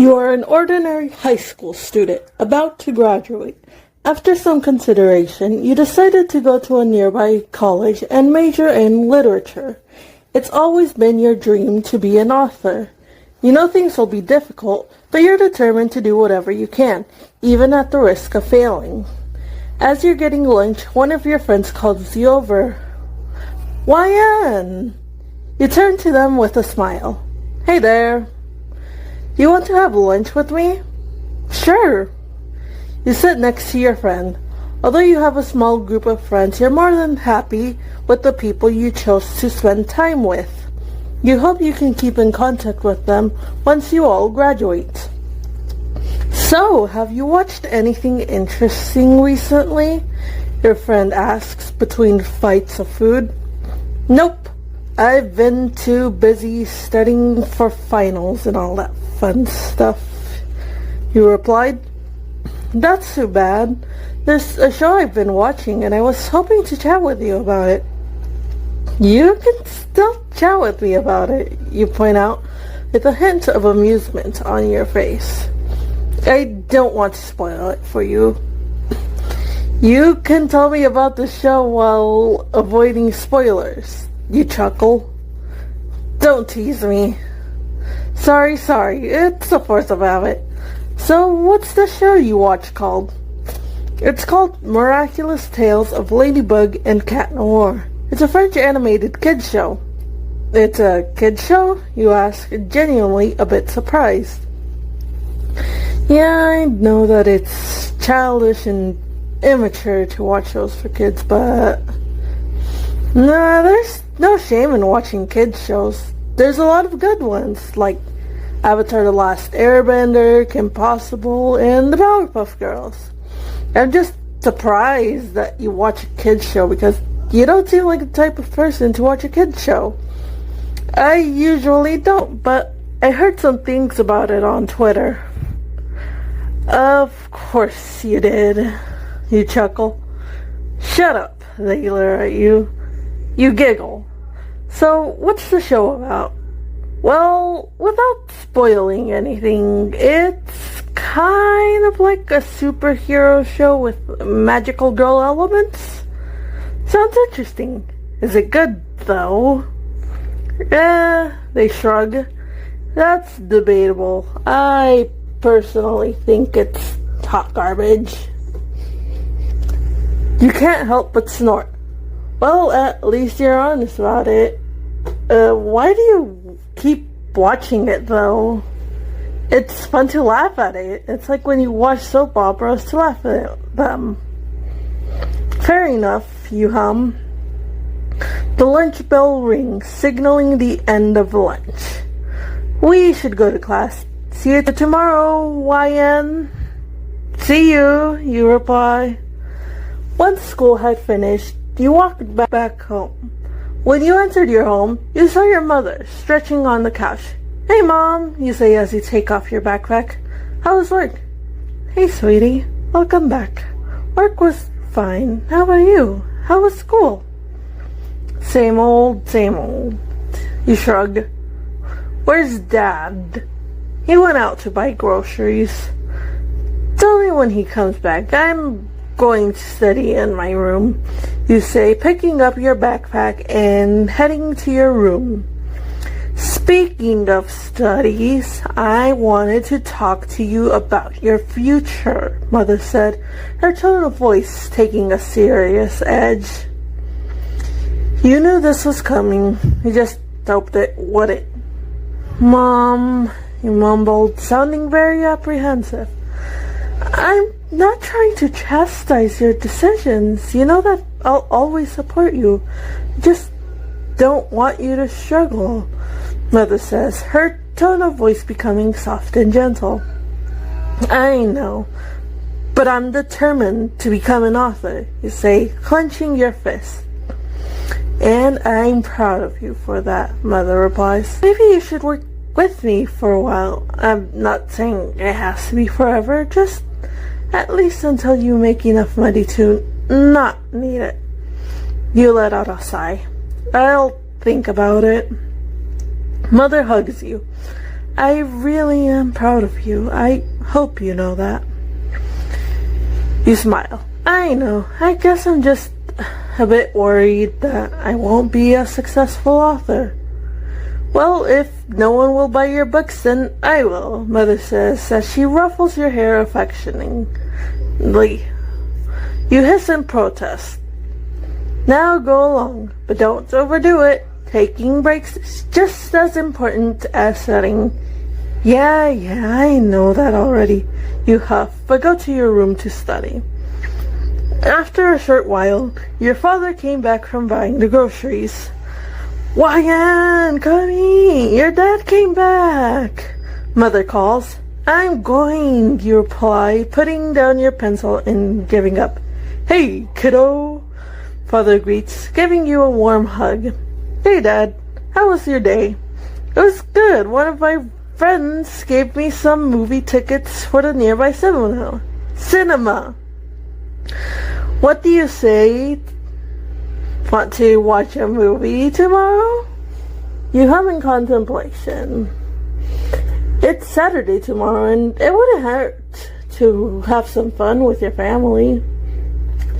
You are an ordinary high school student about to graduate. After some consideration, you decided to go to a nearby college and major in literature. It's always been your dream to be an author. You know things will be difficult, but you're determined to do whatever you can, even at the risk of failing. As you're getting lunch, one of your friends calls you over. "Ryan!" You turn to them with a smile. "Hey there. You want to have lunch with me?" "Sure." You sit next to your friend. Although you have a small group of friends, you're more than happy with the people you chose to spend time with. You hope you can keep in contact with them once you all graduate. "So, have you watched anything interesting recently?" your friend asks between bites of food. "Nope. I've been too busy studying for finals and all that fun stuff," you replied. "That's too bad. There's a show I've been watching and I was hoping to chat with you about it." "You can still chat with me about it," you point out, with a hint of amusement on your face. "I don't want to spoil it for you." "You can tell me about the show while avoiding spoilers," you chuckle. "Don't tease me." Sorry, it's a force of habit. "So, what's the show you watch called?" "It's called Miraculous Tales of Ladybug and Cat Noir. It's a French animated kids show." "It's a kids show?" you ask, genuinely a bit surprised. "Yeah, I know that it's childish and immature to watch shows for kids, but nah, there's no shame in watching kids shows. There's a lot of good ones, like Avatar: The Last Airbender, Kim Possible, and the Powerpuff Girls. I'm just surprised that you watch a kids show because you don't seem like the type of person to watch a kids show." "I usually don't, but I heard some things about it on Twitter." "Of course you did," you chuckle. "Shut up," they glare at you. You giggle. "So, what's the show about?" "Well, without spoiling anything, it's kind of like a superhero show with magical girl elements." "Sounds interesting. Is it good, though?" They shrug. "That's debatable. I personally think it's hot garbage." You can't help but snort. "Well, at least you're honest about it. Why do you keep watching it, though?" "It's fun to laugh at it. It's like when you watch soap operas to laugh at them." "Fair enough," you hum. The lunch bell rings, signaling the end of lunch. "We should go to class. See you tomorrow, YN." "See you," you reply. Once school had finished, you walked back home. When you entered your home, you saw your mother stretching on the couch. "Hey, Mom," you say as you take off your backpack. "How was work?" "Hey, sweetie, welcome back. Work was fine. How about you? How was school?" Same old, you shrug. "Where's Dad?" "He went out to buy groceries." "Tell me when he comes back. I'm going to study in my room," you say, picking up your backpack and heading to your room. "Speaking of studies, I wanted to talk to you about your future," Mother said, her tone of voice taking a serious edge. You knew this was coming. You just hoped it wouldn't. "Mom," you mumbled, sounding very apprehensive. "I'm not trying to chastise your decisions. You know that I'll always support you. Just don't want you to struggle," Mother says, her tone of voice becoming soft and gentle. "I know, but I'm determined to become an author," you say, clenching your fist. "And I'm proud of you for that," Mother replies. "Maybe you should work with me for a while. I'm not saying it has to be forever, just at least until you make enough money to not need it." You let out a sigh. "I'll think about it." Mother hugs you. I really am proud of you. I hope you know that. You smile. I know. I guess I'm just a bit worried that I won't be a successful author. Well, if no one will buy your books, then I will, Mother says as she ruffles your hair affectionately. You hiss in protest. Now go along, but don't overdo it. Taking breaks is just as important as studying. Yeah, I know that already. You huff, but go to your room to study. After a short while, your father came back from buying the groceries. Why, Anne, come in. Your dad came back. Mother calls. I'm going, you reply, putting down your pencil and giving up. Hey, kiddo. Father greets, giving you a warm hug. Hey, Dad. How was your day? It was good. One of my friends gave me some movie tickets for the nearby cinema. What do you say? Want to watch a movie tomorrow? You hum in contemplation. It's Saturday tomorrow, and it wouldn't hurt to have some fun with your family.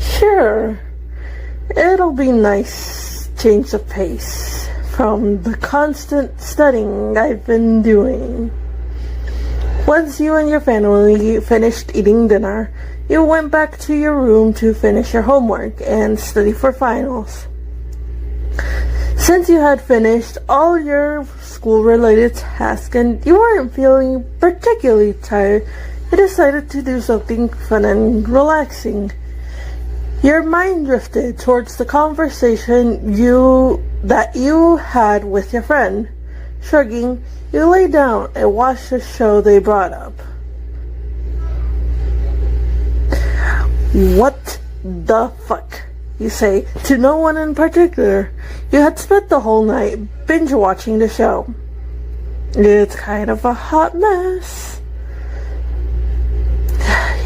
Sure. It'll be nice change of pace from the constant studying I've been doing. Once you and your family finished eating dinner, you went back to your room to finish your homework and study for finals. Since you had finished all your school-related tasks and you weren't feeling particularly tired, you decided to do something fun and relaxing. Your mind drifted towards the conversation that you had with your friend. Shrugging, you lay down and watched the show they brought up. What the fuck? You say, to no one in particular. You had spent the whole night binge-watching the show. It's kind of a hot mess.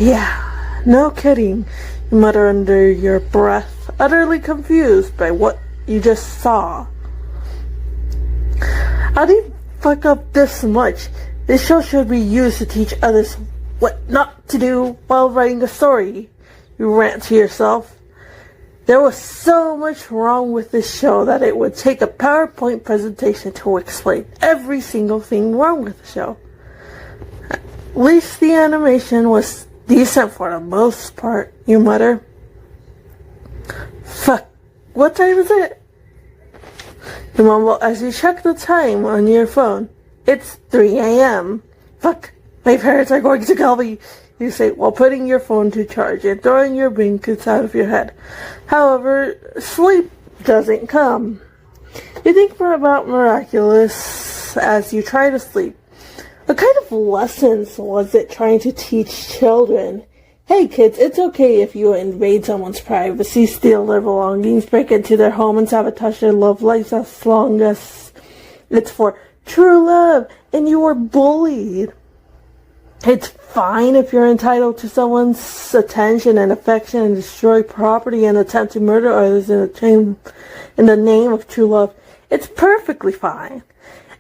Yeah, no kidding, you mutter under your breath, utterly confused by what you just saw. How do you fuck up this much? This show should be used to teach others what not to do while writing a story. You rant to yourself. There was so much wrong with this show that it would take a PowerPoint presentation to explain every single thing wrong with the show. At least the animation was decent for the most part, you mutter. Fuck, what time is it? You mumble as you check the time on your phone. It's 3 a.m. Fuck, my parents are going to kill me, you say while putting your phone to charge and throwing your blankets out of your head. However, sleep doesn't come. You think about Miraculous as you try to sleep. What kind of lessons was it trying to teach children? Hey kids, it's okay if you invade someone's privacy, steal their belongings, break into their home, and sabotage their love lives as long as it's for true love and you were bullied. It's fine if you're entitled to someone's attention and affection and destroy property and attempt to murder others in the name of true love. It's perfectly fine.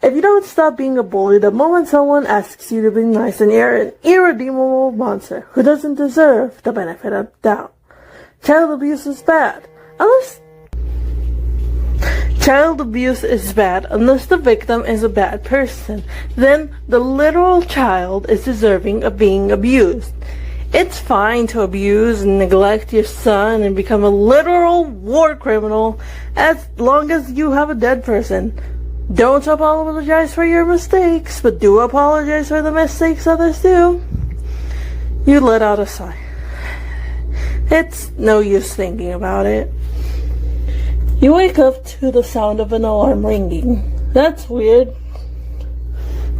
If you don't stop being a bully the moment someone asks you to be nice, and you're an irredeemable monster who doesn't deserve the benefit of doubt. Child abuse is bad. Child abuse is bad unless the victim is a bad person. Then the literal child is deserving of being abused. It's fine to abuse and neglect your son and become a literal war criminal as long as you have a dead person. Don't apologize for your mistakes, but do apologize for the mistakes others do. You let out a sigh. It's no use thinking about it. You wake up to the sound of an alarm ringing. That's weird.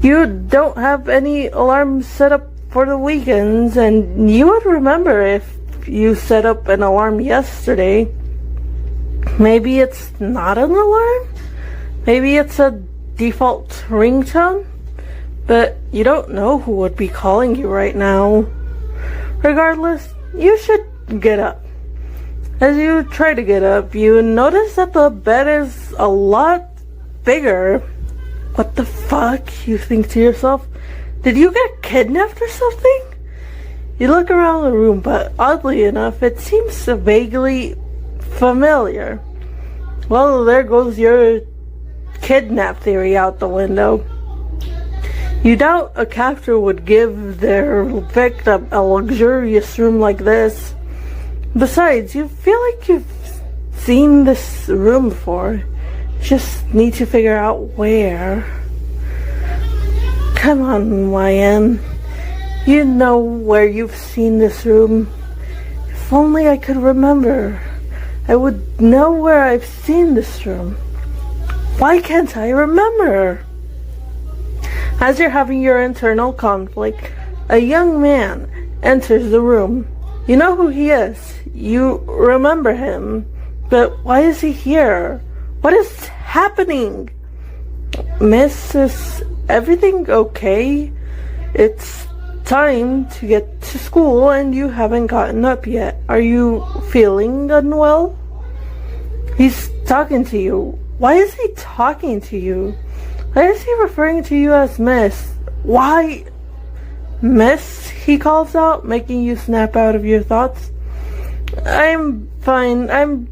You don't have any alarms set up for the weekends, and you would remember if you set up an alarm yesterday. Maybe it's not an alarm? Maybe it's a default ringtone? But you don't know who would be calling you right now. Regardless, you should get up. As you try to get up, you notice that the bed is a lot bigger. What the fuck? You think to yourself. Did you get kidnapped or something? You look around the room, but oddly enough, it seems vaguely familiar. Well, there goes your kidnap theory out the window. You doubt a captor would give their victim a luxurious room like this. Besides, you feel like you've seen this room before. Just need to figure out where. Come on, YN. You know where you've seen this room. If only I could remember. I would know where I've seen this room. Why can't I remember? As you're having your internal conflict, a young man enters the room. You know who he is. You remember him. But why is he here? What is happening? Miss, is everything okay? It's time to get to school and you haven't gotten up yet. Are you feeling unwell? He's talking to you. Why is he talking to you? Why is he referring to you as Miss? Why? Miss, he calls out, making you snap out of your thoughts. I'm fine. I'm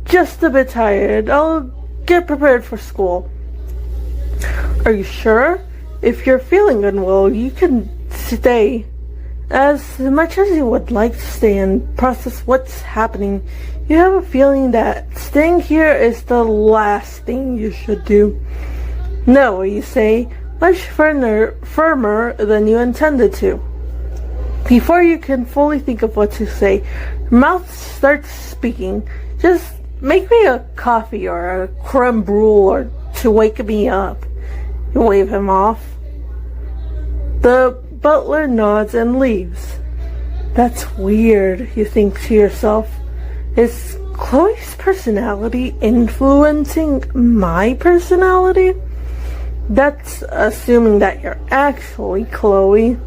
just a bit tired. I'll get prepared for school. Are you sure? If you're feeling unwell, you can stay. As much as you would like to stay and process what's happening, you have a feeling that staying here is the last thing you should do. No, you say, much firmer than you intended to. Before you can fully think of what to say, your mouth starts speaking. Just make me a coffee or a creme brulee to wake me up. You wave him off. The butler nods and leaves. That's weird, you think to yourself. Is Chloe's personality influencing my personality? That's assuming that you're actually Chloe.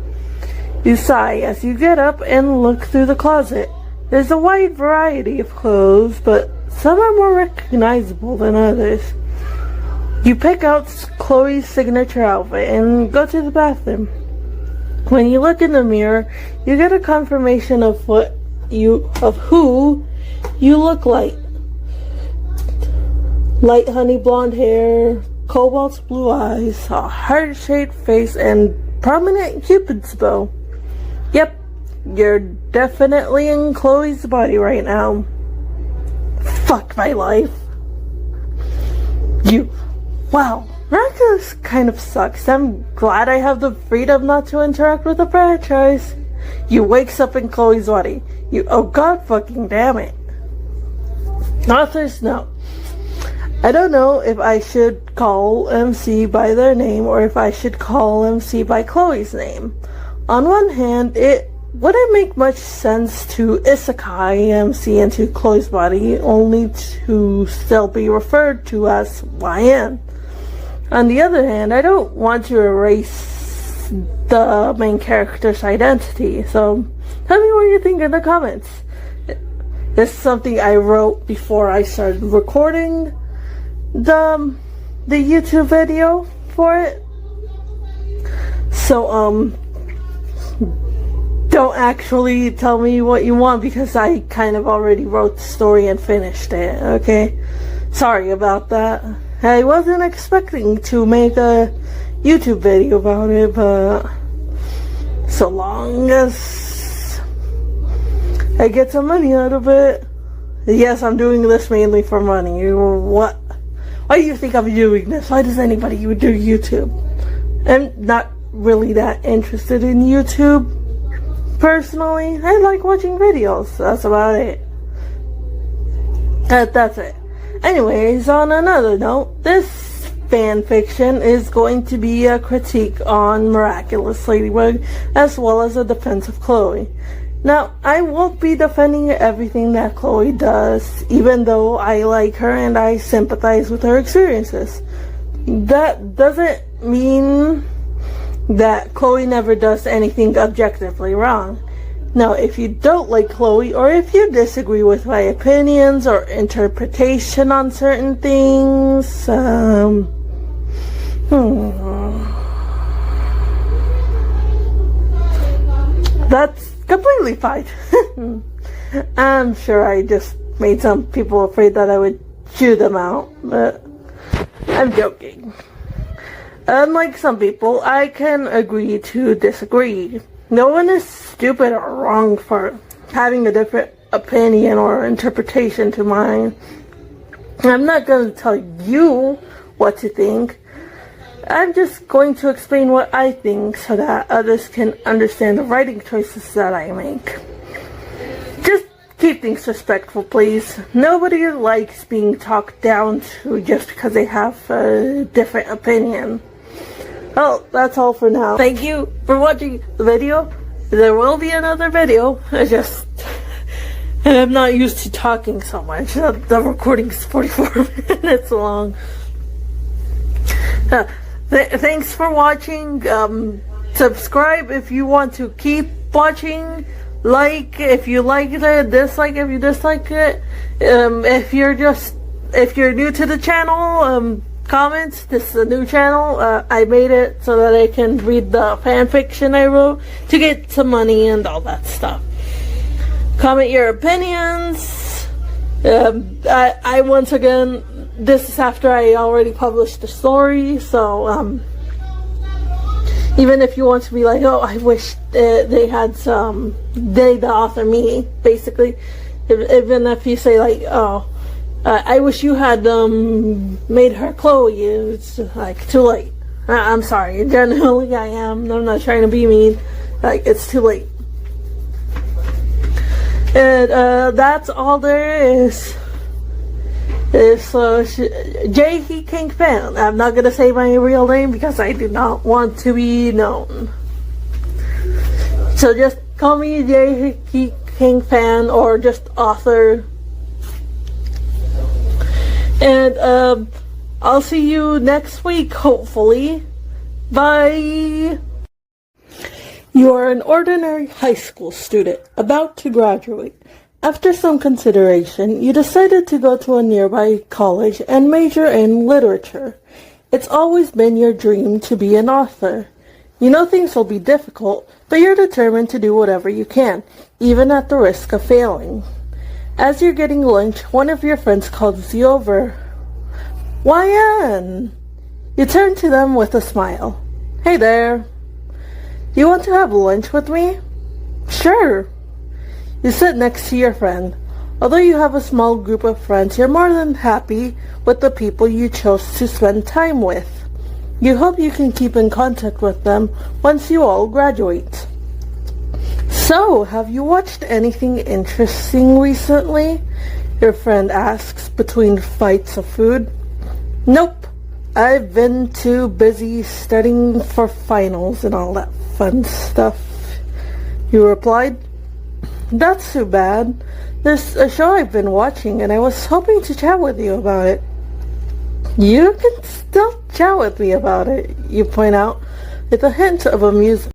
You sigh as you get up and look through the closet. There's a wide variety of clothes, but some are more recognizable than others. You pick out Chloe's signature outfit and go to the bathroom. When you look in the mirror, you get a confirmation of who you look like. Light honey blonde hair, cobalt blue eyes, a heart-shaped face, and prominent cupid's bow. Yep, you're definitely in Chloe's body right now. Fuck my life. Wow, Miraculous kind of sucks. I'm glad I have the freedom not to interact with the franchise. You wakes up in Chloe's body. Oh god fucking damn it. Author's note. I don't know if I should call MC by their name or if I should call MC by Chloe's name. On one hand, it wouldn't make much sense to isekai MC into Chloe's body, only to still be referred to as YN. On the other hand, I don't want to erase the main character's identity, so tell me what you think in the comments. This is something I wrote before I started recording the YouTube video for it. So, don't actually tell me what you want because I kind of already wrote the story and finished it, okay? Sorry about that. I wasn't expecting to make a YouTube video about it, but so long as I get some money out of it. Yes, I'm doing this mainly for money. What? Why do you think I'm doing this? Why does anybody do YouTube? I'm not really that interested in YouTube, personally. I like watching videos. That's about it. That's it. Anyways, on another note, this fan fiction is going to be a critique on Miraculous Ladybug, as well as a defense of Chloe. Now, I won't be defending everything that Chloe does, even though I like her and I sympathize with her experiences. That doesn't mean that Chloe never does anything objectively wrong. Now, if you don't like Chloe, or if you disagree with my opinions or interpretation on certain things, That's completely fine. I'm sure I just made some people afraid that I would chew them out, but I'm joking. Unlike some people, I can agree to disagree. No one is stupid or wrong for having a different opinion or interpretation to mine. I'm not going to tell you what to think. I'm just going to explain what I think so that others can understand the writing choices that I make. Just keep things respectful, please. Nobody likes being talked down to just because they have a different opinion. Well, that's all for now. Thank you for watching the video. There will be another video. I'm not used to talking so much. The recording's 44 minutes long. Thanks for watching. Subscribe if you want to keep watching. Like if you liked it. Dislike if you disliked it. If you're new to the channel, comments. This is a new channel. I made it so that I can read the fan fiction I wrote to get some money and all that stuff. Comment your opinions. I once again, this is after I already published the story, so even if you want to be like, oh, I wish they had the author, me, basically, even if you say like, oh, I wish you had made her Chloe, it's like too late. I'm sorry, genuinely I am. I'm not trying to be mean. Like, it's too late. And that's all there is. It's J.He King Fan. I'm not gonna say my real name because I do not want to be known. So just call me J.He King Fan or just author. And I'll see you next week, hopefully. Bye! You are an ordinary high school student about to graduate. After some consideration, you decided to go to a nearby college and major in literature. It's always been your dream to be an author. You know things will be difficult, but you're determined to do whatever you can, even at the risk of failing. As you're getting lunch, one of your friends calls you over. "Why, Anne?" You turn to them with a smile. "Hey there. Do you want to have lunch with me?" "Sure." You sit next to your friend. Although you have a small group of friends, you're more than happy with the people you chose to spend time with. You hope you can keep in contact with them once you all graduate. "So, have you watched anything interesting recently?" your friend asks between bites of food. "Nope. I've been too busy studying for finals and all that fun stuff," you replied. "That's too bad. There's a show I've been watching and I was hoping to chat with you about it." "You can still chat with me about it," you point out with a hint of amusement.